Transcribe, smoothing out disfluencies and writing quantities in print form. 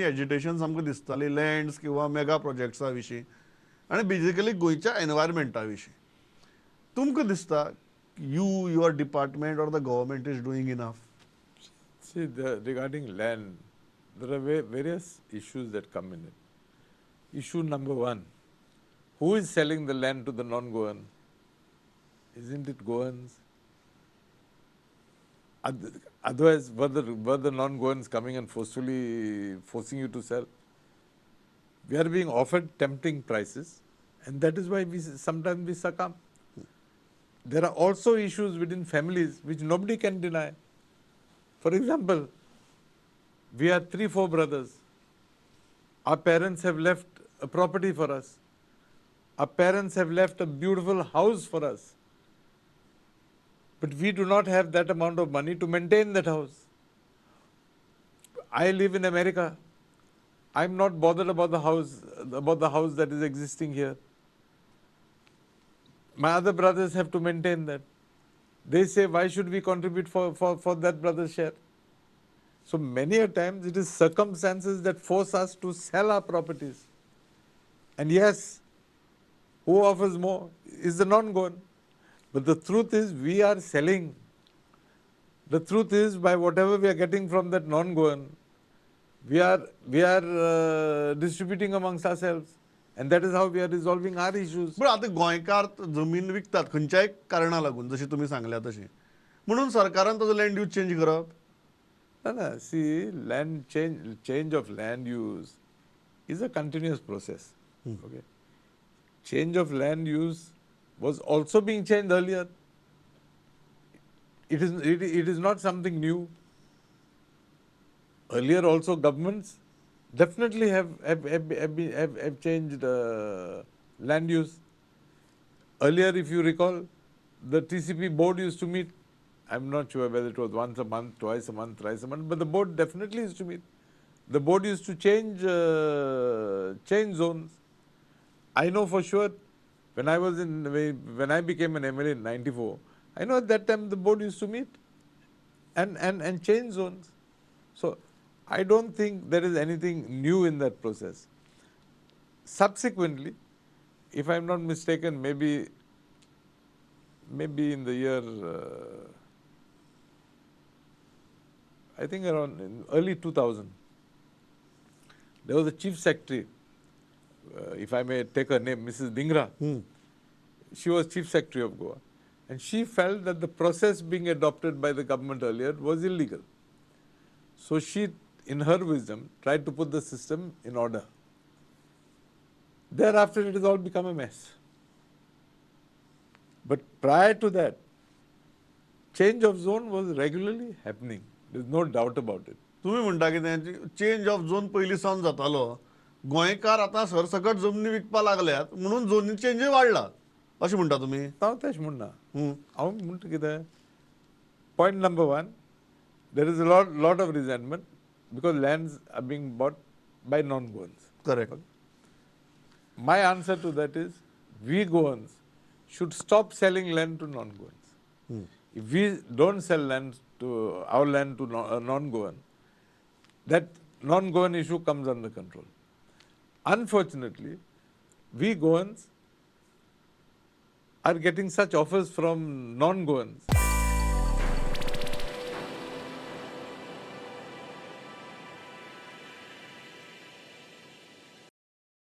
Agitation सामको दिसताली lands किंवा मेगा प्रोजेक्ट्सा विशीं आनी बेजिकली गोंयच्या एनवायरमेंटा विशीं तुमकां दिसता your department or the government is doing enough? See, regarding land, there are various issues that come in it. Issue number one, who is selling the land to the non-Goan? Isn't it Goans? Otherwise, were the non-Goans coming and forcing you to sell? We are being offered tempting prices, and that is why sometimes we succumb. There are also issues within families which nobody can deny. For example, we are 3-4 brothers. Our parents have left a property for us. Our parents have left a beautiful house for us. But we do not have that amount of money to maintain that house. I live in America. I'm not bothered about the house that is existing here. My other brothers have to maintain that. They say, why should we contribute for that brother's share? So many a times it is circumstances that force us to sell our properties. And yes, who offers more is the non-Goan. But the truth is we are selling. The truth is by whatever we are getting from that non-Goan, we are distributing amongst ourselves. And that is how we are resolving our issues. पण आता गोंयकार जमीन विकतात खंयच्याय कारणां लागून जशी तुम्ही सांगल्या तशी म्हणून सरकारान ताजो लँड यूज चेंज करप. No, see, change of land use is a continuous process. Okay, change of land use was also being changed earlier. It is not something new. Earlier also governments definitely have changed land use. Earlier, if you recall, the TCP board used to meet. I'm not sure whether it was once a month, twice a month, thrice a month, but the board definitely used to meet. The board used to change zones. I know for sure when I became an MLA in '94, I know at that time the board used to meet and change zones. So I don't think there is anything new in that process. Subsequently, if I'm not mistaken, maybe in the year, I think around in early 2000, there was a chief secretary, if I may take her name, Mrs. Dingra. She was chief secretary of Goa. And she felt that the process being adopted by the government earlier was illegal. So she, in her wisdom, tried to put the system in order. Thereafter, it has all become a mess. But prior to that, change of zone was regularly happening. There's no doubt about it. तुम्ही म्हणटा की change of zone पयलीं सावन जातालो गोंयकार आतां सरसकट जमनी विकपा लागल्यात म्हणून झोनी चेंजूय वाडला अशें म्हणटा तुमी. हांव तशें म्हणना. हांव म्हणटा कितें, point number one, there is a lot of resentment because lands are being bought by non-Goans. Correct. My answer to that is, we Goans should stop selling land to non-Goans. If we don't sell our land to non-Goan, that non-Goan issue comes under control. Unfortunately, we Goans are getting such offers from non-Goans